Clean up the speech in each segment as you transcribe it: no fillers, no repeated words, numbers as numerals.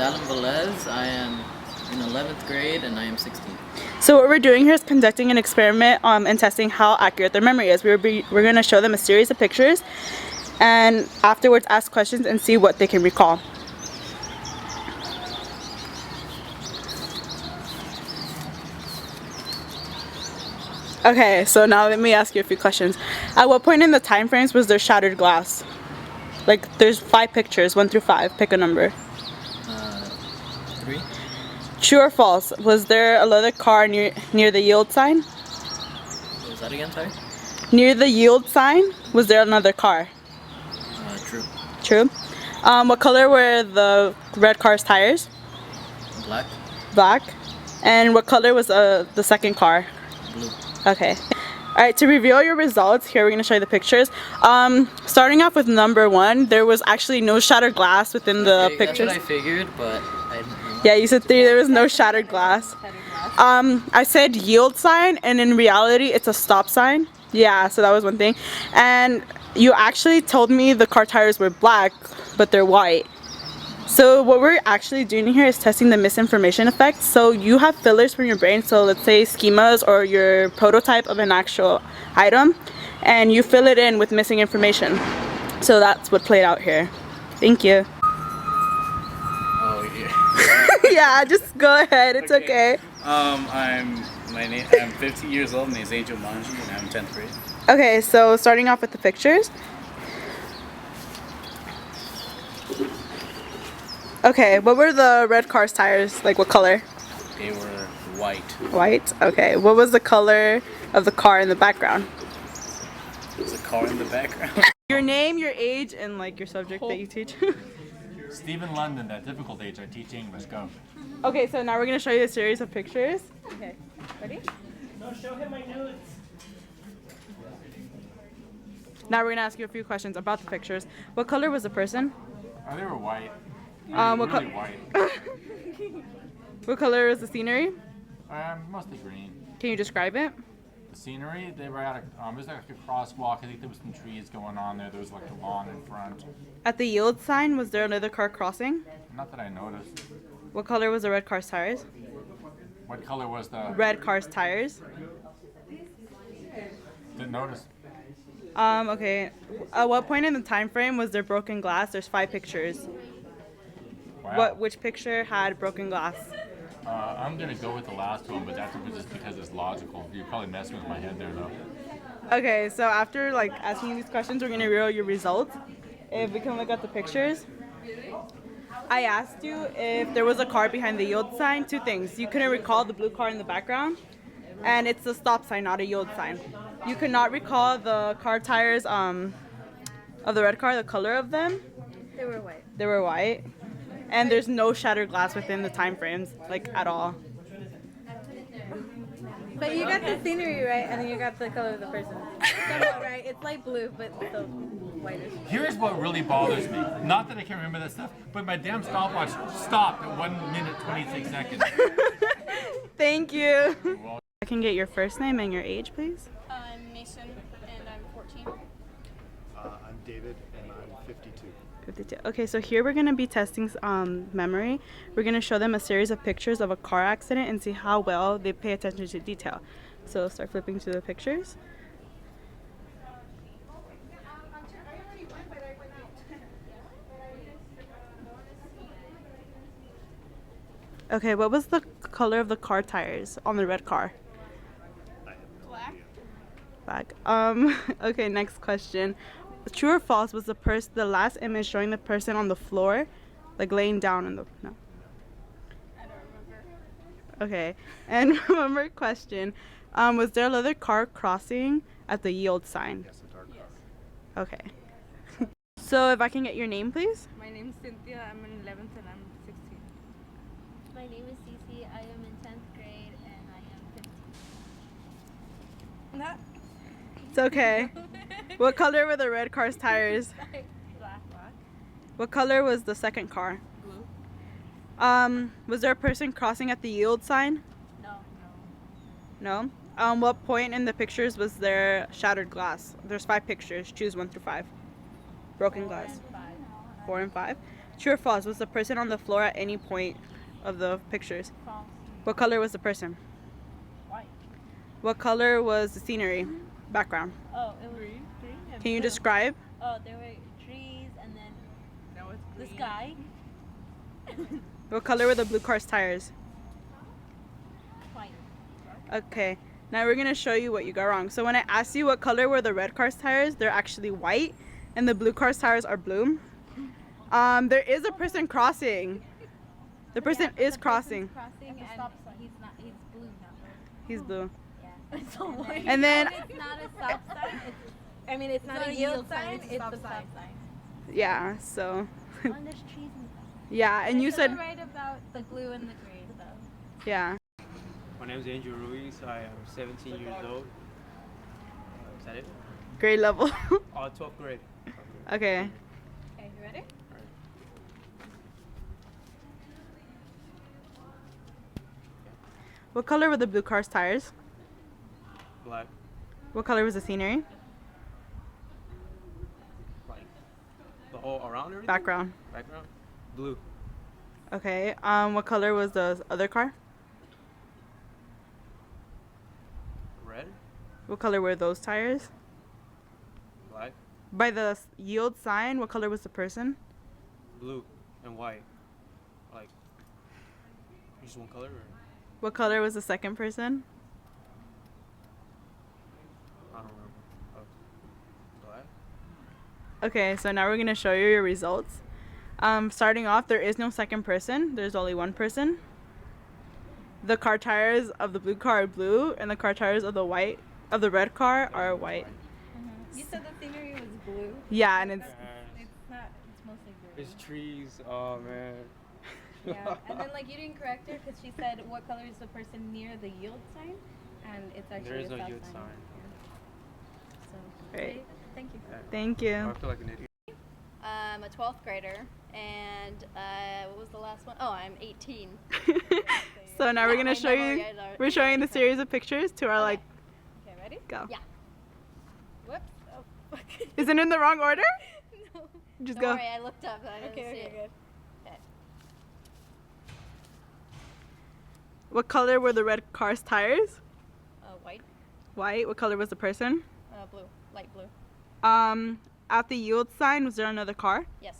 Alan Velez. I am in 11th grade and I am 16. So what we're doing here is conducting an experiment and testing how accurate their memory is. We're going to show them a series of pictures and afterwards ask questions and see what they can recall. Okay, so now let me ask you a few questions. At what point in the time frames was there shattered glass? Like, there's 5 pictures, 1 through 5. Pick a number. 3. True or false? Was there another car near the yield sign? What was that again, sorry? Near the yield sign, was there another car? True. True. What color were the red car's tires? Black. Black. And what color was the second car? Blue. Okay. Alright, to reveal your results, here we're going to show you the pictures. Starting off with number 1, there was actually no shattered glass within the pictures. That's what I figured, but I didn't know. Yeah, you said 3, there was no shattered glass. I said yield sign, and in reality it's a stop sign. Yeah, so that was one thing. And you actually told me the car tires were black, but they're white. So what we're actually doing here is testing the misinformation effect. So you have fillers from your brain, so let's say schemas or your prototype of an actual item, and you fill it in with missing information. So that's what played out here. Thank you. Oh yeah. Yeah, just go ahead, it's okay. I'm 15 years old, my name is Angel Manji, and I'm 10th grade. Okay, so starting off with the pictures. Okay, what were the red car's tires? Like, what color? They were white. White? Okay. What was the color of the car in the background? There's a car in the background. Your name, your age, and like your subject that you teach. Stephen London, that difficult age, I teach English. Go. Okay, so now we're going to show you a series of pictures. Okay, ready? No, show him my nudes. Now we're going to ask you a few questions about the pictures. What color was the person? Oh, they were white. What Really white. What color was the scenery? Mostly green. Can you describe it? The scenery, they were at a, there's like a crosswalk. I think there was some trees going on there. There was like a lawn in front. At the yield sign, was there another car crossing? Not that I noticed. What color was the red car's tires? What color was the... Red car's tires. Didn't notice. Okay. At what point in the time frame was there broken glass? There's 5 pictures. Wow. Which picture had broken glass? I'm going to go with the last one, but that's just because it's logical. You're probably messing with my head there, though. Okay, so after like asking these questions, we're going to reveal your results. If we can look at the pictures. I asked you if there was a car behind the yield sign. 2 things. You couldn't recall the blue car in the background, and it's a stop sign, not a yield sign. You could not recall the car tires of the red car, the color of them. They were white. They were white. And there's no shattered glass within the time frames, like, at all. But you got the scenery right, and then you got the color of the person. Somewhat right. It's light blue, but still whitish. Here's what really bothers me. Not that I can't remember that stuff, but my damn stopwatch stopped at 1 minute 26 seconds. Thank you. I can get your first name and your age, please. I'm Mason, and I'm 14. I'm David, and I'm 52. 52. Okay, so here we're going to be testing memory. We're going to show them a series of pictures of a car accident and see how well they pay attention to detail. So start flipping to the pictures. Okay, what was the color of the car tires on the red car? Black. Black. Okay, next question. True or false was the last image showing the person on the floor, like laying down on the... No. I don't remember. Okay, and one more question. Was there another car crossing at the yield sign? Yes, a dark car. Okay. So if I can get your name, please? My name's Cynthia. I'm in 11th, and I'm 16. My name is Cece. I am in 10th grade and I am 15. Not It's okay. What color were the red car's tires? black. What color was the second car? Blue. Was there a person crossing at the yield sign? No. No? What point in the pictures was there shattered glass? There's 5 pictures. Choose 1 through 5. Broken glass. 4 and 5. True or false? Was the person on the floor at any point of the pictures? False. What color was the person? White. What color was the scenery background? Oh, it was green. And Can you blue. describe? Oh, there were trees and then Now it's the green. sky. What color were the blue car's tires? White. Okay, now we're gonna show you what you got wrong. So when I asked you what color were the red car's tires, they're actually white, and the blue car's tires are blue. There is a person crossing. The person Yeah, is the crossing. person's crossing and he's not. He's blue now. He's blue. Yeah. It's so white. And then, It's not a stop sign. It's not a yield sign. It's a stop sign. yeah, so, Oh, and there's trees in the yeah, and you You're said, right about the blue and the gray though. yeah. My name is Angel Ruiz. I am 17 years old. Is that it? Grade level. 12th grade. Okay. Okay, you ready? What color were the blue car's tires? Black. What color was the scenery? Like the whole around everything? Background. Background? Blue. Okay. What color was the other car? Red. What color were those tires? Black. By the yield sign, what color was the person? Blue. And white. Like just one color or? What color was the second person? I don't remember. Oh. Black? Okay, so now we're gonna show you your results. Starting off, there is no second person. There's only one person. The car tires of the blue car are blue, and the car tires of the red car are white. You said the scenery was blue. Yeah, and it's It's not. It's mostly green. It's trees. Oh man. Yeah, and then like you didn't correct her because she said what color is the person near the yield sign, and it's actually There is a no stop yield sign. sign. Yeah. So, Right. okay, thank you. thank you. I feel like an idiot. I'm a 12th grader, and what was the last one? Oh, I'm 18. So now we're Yeah, gonna my show you. memory, I don't- We're showing the series of pictures to our like. Okay, ready? Go. Yeah. Whoops. Oh, fuck. Is it in the wrong order? No. Just Don't go. worry, I looked up. I didn't see it. good. Okay. What color were the red car's tires? White. White. What color was the person? Blue. Light blue. At the yield sign, was there another car? Yes.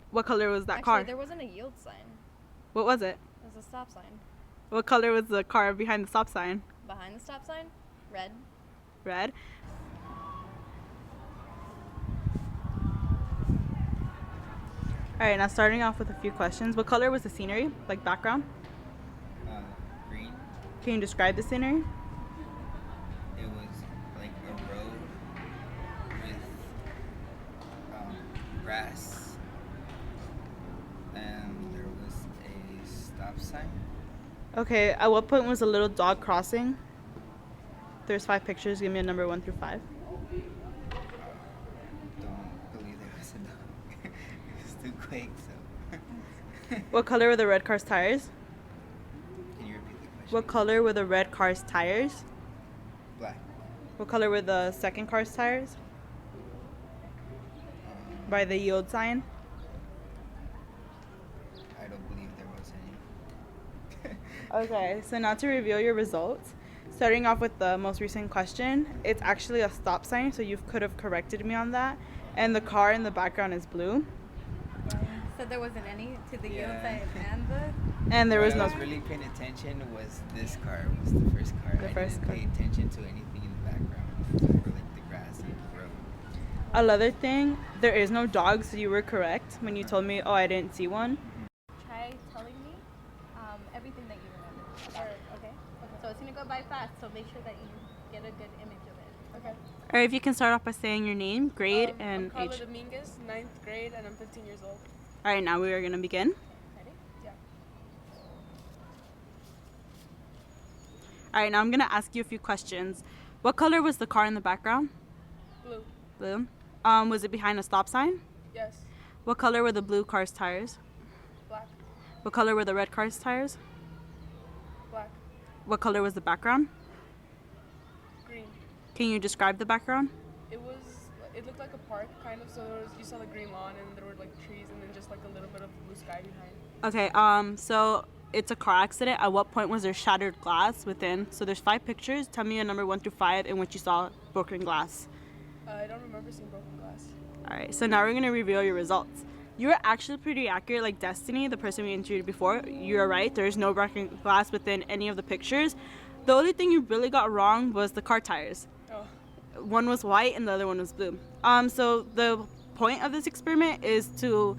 What color was that Actually, car? there wasn't a yield sign. What was it? It was a stop sign. What color was the car behind the stop sign? Behind the stop sign, red. Red. Alright, now starting off with a few questions. What color was the scenery? Like background? Green. Can you describe the scenery? It was like a road with grass, and there was a stop sign. Okay, at what point was a little dog crossing? There's 5 pictures. Give me a number 1 through 5. Don't believe there was a dog. It was too quick, so. What color were the red car's tires? Can you repeat the question? What color were the red car's tires? Black. What color were the second car's tires? By the yield sign? I don't believe there was any. Okay, so now to reveal your results. Starting off with the most recent question, it's actually a stop sign, so you could have corrected me on that. And the car in the background is blue. So there wasn't any to the yield Yeah. sign and the. And there was What I no. was really paying attention was this car. Was the first car. The I first didn't car. pay attention to anything in the background, or like the grass and the road. Another thing, there is no dog, so you were correct when you told me, oh, I didn't see one. Try telling me everything that you remember. Okay. So it's gonna go by fast. So make sure that you get a good image of it. Okay. Or if you can start off by saying your name, grade, and I'm Carla age. Dominguez, 9th grade, and I'm 15 years old. All right, now we are gonna begin. Ready? Yeah. All right, now I'm gonna ask you a few questions. What color was the car in the background? Blue. Blue. Was it behind a stop sign? Yes. What color were the blue car's tires? Black. What color were the red car's tires? Black. What color was the background? Green. Can you describe the background? It was it looked like a park kind of. So you saw the green lawn and there were like trees and then just like a little bit of blue sky behind. Okay, so it's a car accident. At what point was there shattered glass within? So there's 5 pictures. Tell me a number 1 through 5 in which you saw broken glass. I don't remember seeing broken glass. All right, so now we're gonna reveal your results. You were actually pretty accurate, like Destiny, the person we interviewed before. You're right, there's no broken glass within any of the pictures. The only thing you really got wrong was the car tires. Oh. One was white and the other one was blue. So the point of this experiment is to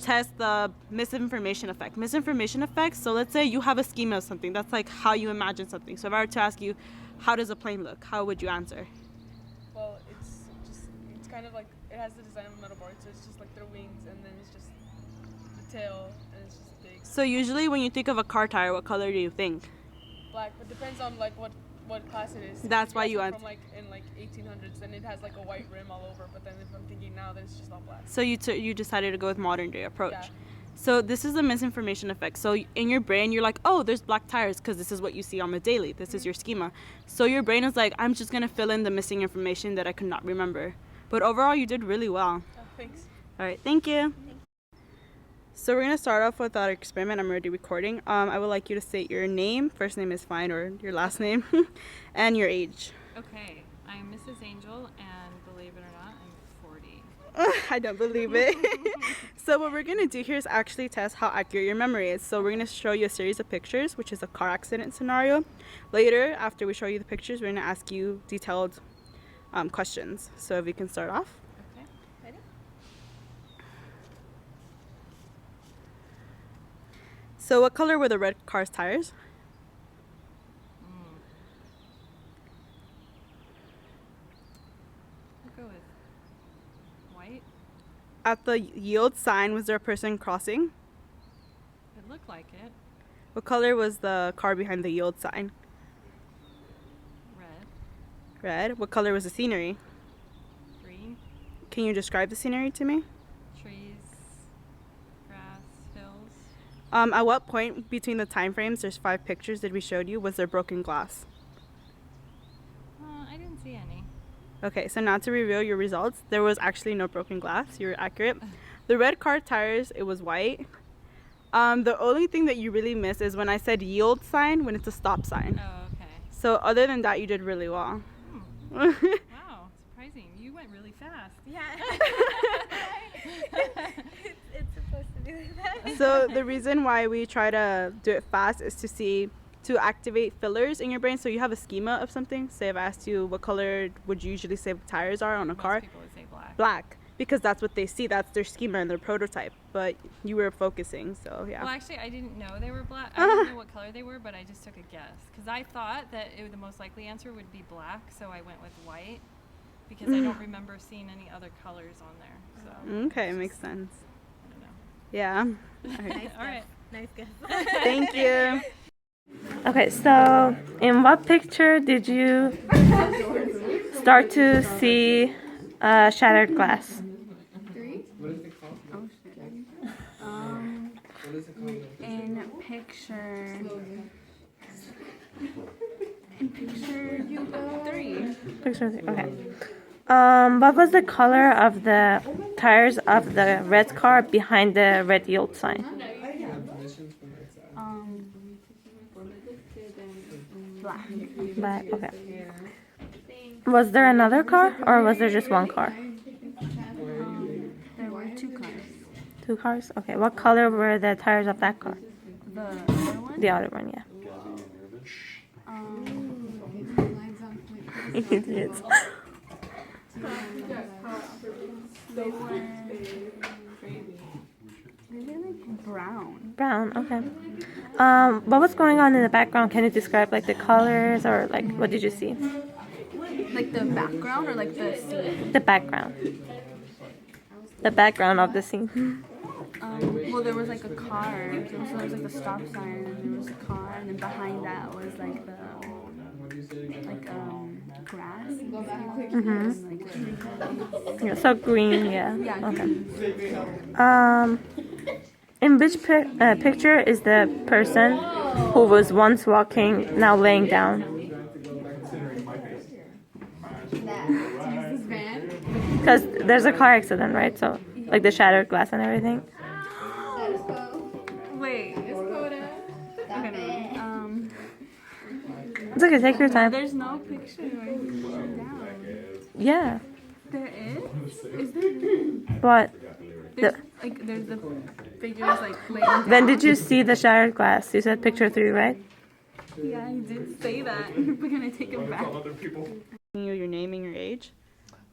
test the misinformation effect. Misinformation effect, so let's say you have a schema of something. That's like how you imagine something. So if I were to ask you, how does a plane look? How would you answer? Well, it's kind of like, it has the design of a metal board, so it's just like their wings and then it's just the tail and it's just big. So usually when you think of a car tire, what color do you think? Black, but depends on like what class it is. That's If why you guys are answer. from like in like 1800s, then it has like a white rim all over. But then if I'm thinking now, then it's just all black. So you decided to go with modern day approach. Yeah. So this is the misinformation effect. So in your brain, you're like, oh, there's black tires because this is what you see on the daily. This is your schema. So your brain is like, I'm just going to fill in the missing information that I could not remember. But overall, you did really well. Oh, thanks. All right, thank you. So we're going to start off with our experiment. I'm already recording. I would like you to state your name. First name is fine, or your last name, and your age. Okay, I'm Mrs. Angel, and believe it or not, I'm 40. I don't believe it. So what we're going to do here is actually test how accurate your memory is. So we're going to show you a series of pictures, which is a car accident scenario. Later, after we show you the pictures, we're going to ask you detailed questions. So if we can start off. Okay, ready? So what color were the red car's tires? I'll go with white. At the yield sign, was there a person crossing? It looked like it. What color was the car behind the yield sign? Red. Red. What color was the scenery? Green. Can you describe the scenery to me? Trees. Grass. Hills. At what point between the time frames, there's 5 pictures that we showed you, was there broken glass? I didn't see any. Okay, so now to reveal your results, there was actually no broken glass. You were accurate. The red car tires, it was white. The only thing that you really missed is when I said yield sign, when it's a stop sign. Oh, okay. So other than that, you did really well. Wow, surprising. You went really fast. Yeah. it's supposed to be like that. So the reason why we try to do it fast is to activate fillers in your brain. So you have a schema of something. Say if I asked you what color would you usually say tires are on a car? Most people would say black. Black. Because that's what they see. That's their schema and their prototype. But you were focusing, so yeah. Well, actually, I didn't know they were black. I didn't know what color they were, but I just took a guess. Because I thought that the most likely answer would be black, so I went with white. Because I don't remember seeing any other colors on there. So Okay, makes sense. I don't know. Yeah. Nice All right. Nice guess. Thank you. Okay, so in what picture did you start to see shattered glass? In picture 3. Picture 3, okay. What was the color of the tires of the red car behind the red yield sign? Black. Black, okay. Was there another car or was there just one car? There were 2 cars. 2 cars? Okay, what color were the tires of that car? The other one? The other one, yeah. Yes. They were like brown. Brown, okay. What was going on in the background? Can you describe like the colors or like what did you see? Like the background or like the scene? The background. The background of the scene. Well, there was like a car. So there was like the stop sign, and there was a car, and then behind that was like the grass. And, like, trees. Yeah, so green, yeah. Yeah. Okay. In which picture is the person who was once walking now laying down? This van. Because there's a car accident, right? So, like the shattered glass and everything. Wait. Okay, no. It's okay, take your time. There's no picture right down. Yeah. There is? Is there? But There's, like, there's the figures, like, laying down. when did you see the shattered glass? You said picture 3, right? Yeah, I did say that. We're gonna take it back. Your name and your age.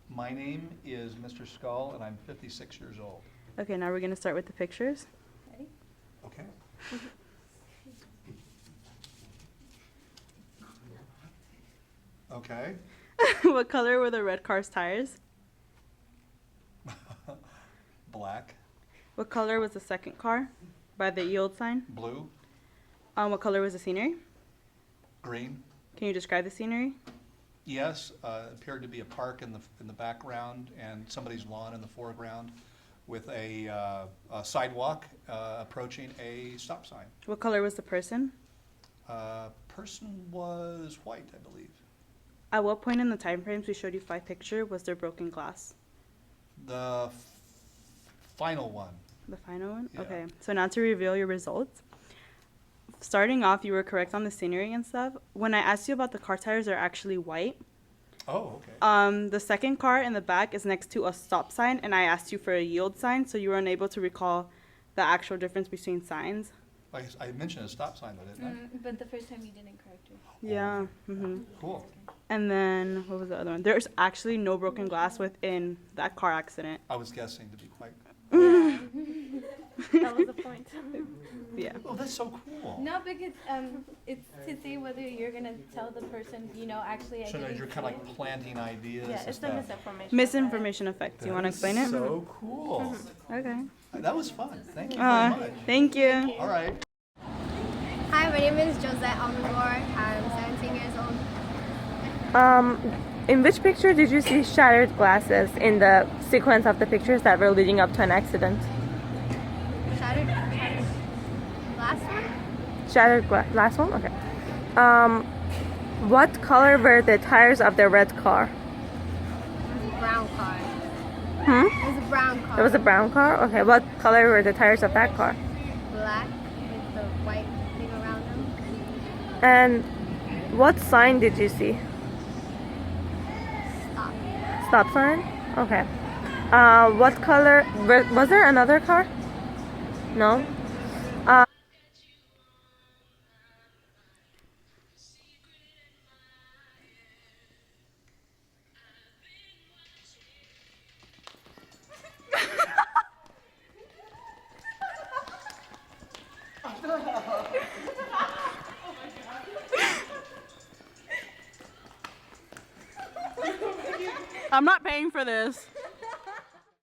My name is Mr. Skull, and I'm 56 years old. Okay, now we're gonna start with the pictures. Ready? Okay. Okay. What color were the red car's tires? Black. What color was the second car by the yield sign? Blue. What color was the scenery? Green. Can you describe the scenery? Yes, appeared to be a park in the background and somebody's lawn in the foreground, with a sidewalk approaching a stop sign. What color was the person? Person was white, I believe. At what point in the time frames we showed you 5 pictures was there broken glass? The final one. The final one? Yeah. Okay, so now to reveal your results. Starting off, you were correct on the scenery and stuff. When I asked you about the car tires, they're actually white. Oh, okay. The second car in the back is next to a stop sign, and I asked you for a yield sign, so you were unable to recall the actual difference between signs. I mentioned a stop sign, though, didn't But the first time you didn't correct it. Yeah. Mm-hmm. I? Cool. And then, what was the other one? There's actually no broken glass within that car accident. I was guessing, to be quite. That was the point. Yeah. Oh, that's so cool. No, because it's to see whether you're gonna tell the person, you know, actually. So that you're kind of like planting ideas. Yeah, and it's the stuff. misinformation. Misinformation effect. Do you want to explain it? So cool. Okay. That was fun. Thank you very much. Thank you. All right. Hi, my name is Josette Almagor. I'm 17 years old. In which picture did you see shattered glasses in the sequence of the pictures that were leading up to an accident? Shattered last one? Shattered glass one? Okay. What color were the tires of the red car? Brown car. Hmm? It was a brown car. It was a brown car? Okay. What color were the tires of that car? Black with the white thing around them. And what sign did you see? Stop. Stop sign? Okay. What color? Was there another car? No? I'm not paying for this.